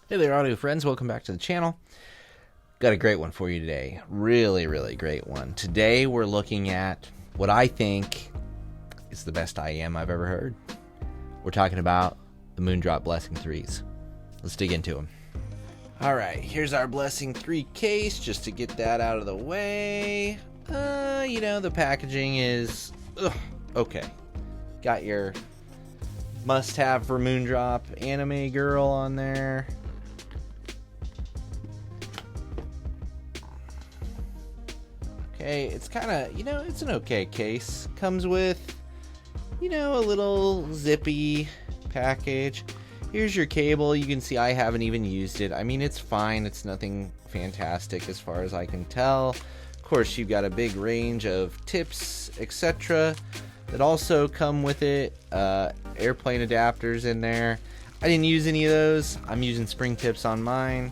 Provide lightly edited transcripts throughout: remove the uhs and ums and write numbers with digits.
Hey there, audio friends. Welcome back to the channel. Got a great one for you today. Really, really great one. Today we're looking at what I think is the best IEM I've ever heard. We're talking about the Moondrop Blessing 3s. Let's dig into them. Alright, here's our Blessing 3 case, just to get that out of the way. The packaging is okay. Got your must-have for Moondrop anime girl on there. Okay, it's kind of, it's an okay case. Comes with, a little zippy package. Here's your cable. You can see I haven't even used it. I mean, it's fine. It's nothing fantastic as far as I can tell. Of course, you've got a big range of tips, etc. that also come with it. Airplane adapters in there. I didn't use any of those. I'm using spring tips on mine.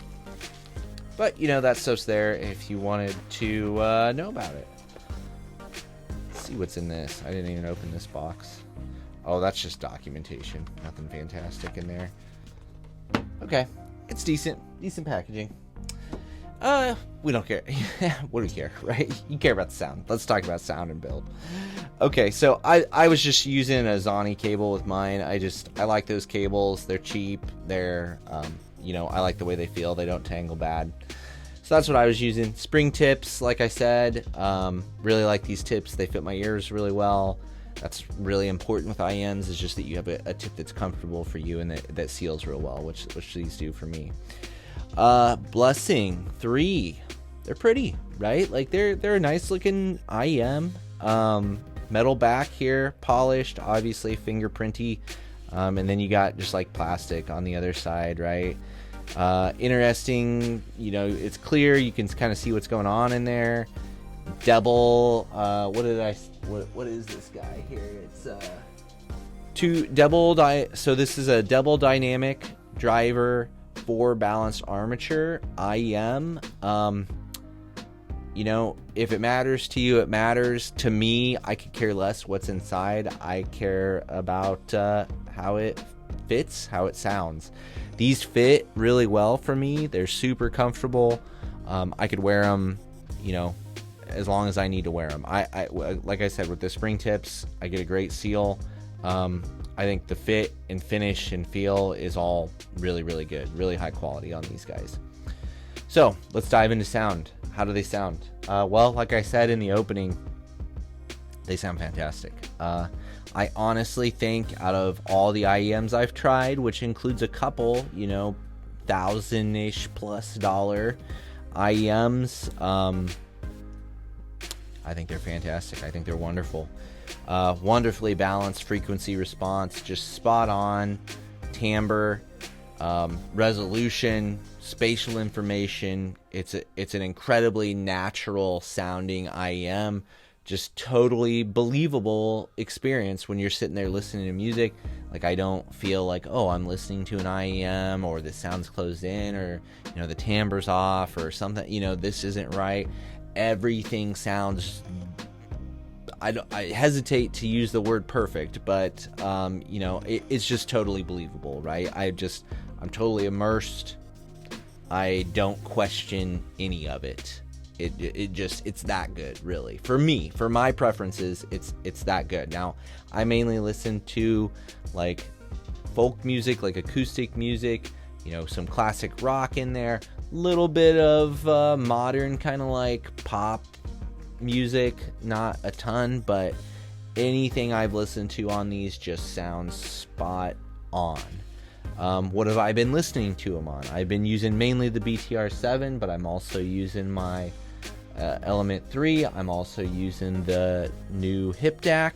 But, that stuff's there if you wanted to know about it. Let's see what's in this. I didn't even open this box. Oh, that's just documentation. Nothing fantastic in there. Okay. It's decent. Decent packaging. We don't care. What do we care, right? You care about the sound. Let's talk about sound and build. Okay, so I was just using a Zoni cable with mine. I like those cables. They're cheap. They're, I like the way they feel. They don't tangle bad. So that's what I was using. Spring tips, like I said. Really like these tips. They fit my ears really well. That's really important with IEMs, is just that you have a tip that's comfortable for you and that seals real well, which these do for me. Blessing 3. They're pretty, right? Like they're a nice looking IEM. Metal back here, polished, obviously fingerprinty. And then you got just like plastic on the other side, right? Interesting, it's clear. You can kind of see what's going on in there. Double, what is this guy here? It's so this is a double dynamic driver, 4 balanced armature IEM. If it matters to you, it matters to me. I could care less what's inside. I care about how it fits, how it sounds. These fit really well for me. They're super comfortable. I could wear them, as long as I need to wear them. I like I said, with the spring tips, I get a great seal. I think the fit and finish and feel is all really, really good. Really high quality on these guys. So let's dive into sound. How do they sound? Well, like I said in the opening, they sound fantastic. I honestly think out of all the IEMs I've tried, which includes a couple, $1,000-ish plus IEMs, I think they're fantastic. I think they're wonderful. Wonderfully balanced frequency response, just spot on. Timbre, resolution, spatial information. It's an incredibly natural sounding IEM. Just totally believable experience when you're sitting there listening to music. Like, I don't feel like, oh, I'm listening to an IEM, or the sound's closed in, or the timbre's off, or something. This isn't right. Everything sounds, I hesitate to use the word perfect, but it's just totally believable, right? I'm totally immersed. I don't question any of it. It's that good, really. For me, for my preferences, it's that good. Now, I mainly listen to like folk music, like acoustic music, some classic rock in there, little bit of modern kind of like pop music, not a ton, but anything I've listened to on these just sounds spot on. What have I been listening to them on? I've been using mainly the BTR7, but I'm also using my Element 3. I'm also using the new Hip DAC.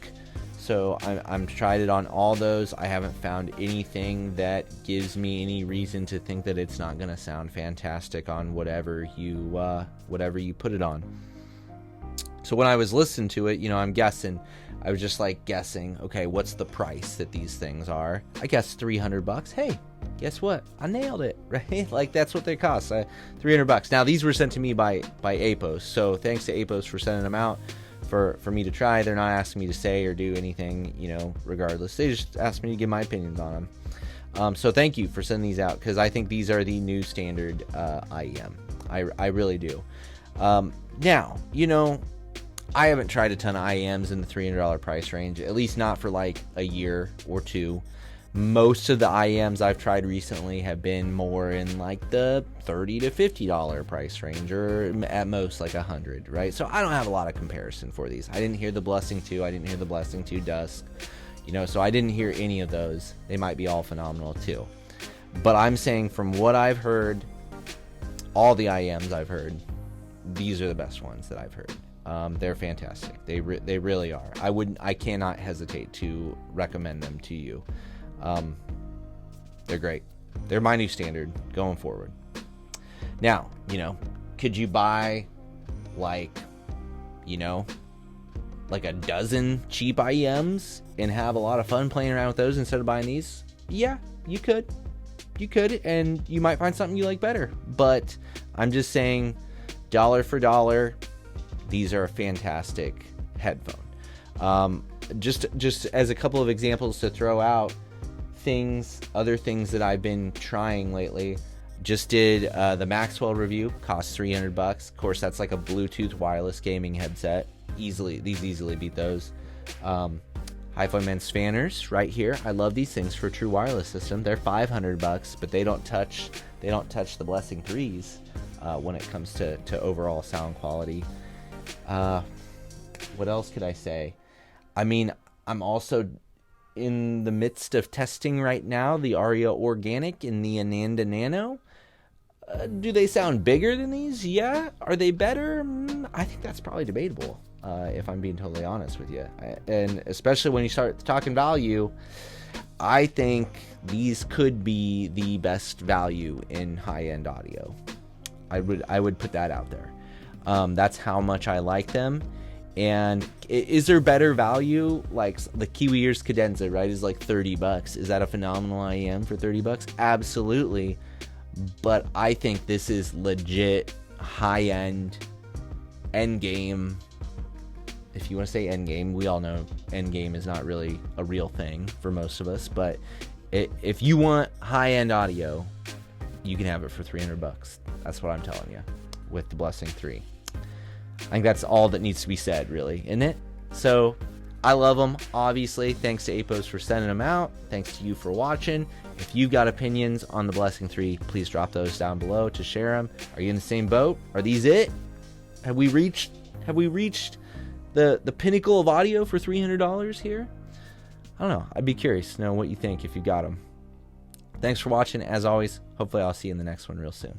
So I'm tried it on all those. I haven't found anything that gives me any reason to think that it's not going to sound fantastic on whatever you put it on. So when I was listening to it, I'm guessing. I was just like guessing, okay, what's the price that these things are? I guess $300. Hey, guess what? I nailed it, right? Like, that's what they cost. $300. Now, these were sent to me by APOS, so thanks to APOS for sending them out for me to try. They're not asking me to say or do anything, regardless. They just asked me to give my opinions on them. So thank you for sending these out, because I think these are the new standard IEM. I really do. Now, you know, I haven't tried a ton of IEMs in the $300 price range, at least not for like a year or two. Most of the IEMs I've tried recently have been more in like the $30 to $50 price range, or at most like $100, right? So I don't have a lot of comparison for these. I didn't hear the Blessing 2. I didn't hear the Blessing 2 Dusk. You know, so I didn't hear any of those. They might be all phenomenal too. But I'm saying, from what I've heard, all the IEMs I've heard, these are the best ones that I've heard. They're fantastic. They really are. I cannot hesitate to recommend them to you. They're great. They're my new standard going forward. Now, you know, could you buy like a dozen cheap IEMs and have a lot of fun playing around with those instead of buying these? Yeah, you could. You could, and you might find something you like better. But I'm just saying, dollar for dollar, these are a fantastic headphone. Just as a couple of examples to throw out, other things that I've been trying lately. Just did the Maxwell review, cost $300. Of course, that's like a Bluetooth wireless gaming headset. These easily beat those. Hifi Men Spanners right here. I love these things for a true wireless system. They're $500, but they don't touch the Blessing 3s when it comes to overall sound quality. What else could I say? I mean, I'm also in the midst of testing right now the Aria Organic and the Ananda Nano. Do they sound bigger than these? Yeah. Are they better? I think that's probably debatable, if I'm being totally honest with you. And especially when you start talking value, I think these could be the best value in high-end audio. I would put that out there. That's how much I like them. And is there better value? Like the Kiwi Ears Cadenza, right, is like $30. Is that a phenomenal IEM for $30? Absolutely. But I think this is legit high-end, end-game. If you want to say end-game, we all know end-game is not really a real thing for most of us. But if you want high-end audio, you can have it for $300. That's what I'm telling you with the Blessing 3. I think that's all that needs to be said, really, isn't it? So I love them, obviously. Thanks to Apos for sending them out. Thanks to you for watching. If you've got opinions on the Blessing 3, please drop those down below to share them. Are you in the same boat? Are these it? Have we reached the pinnacle of audio for $300 here? I don't know. I'd be curious to know what you think if you got them. Thanks for watching. As always, hopefully I'll see you in the next one real soon.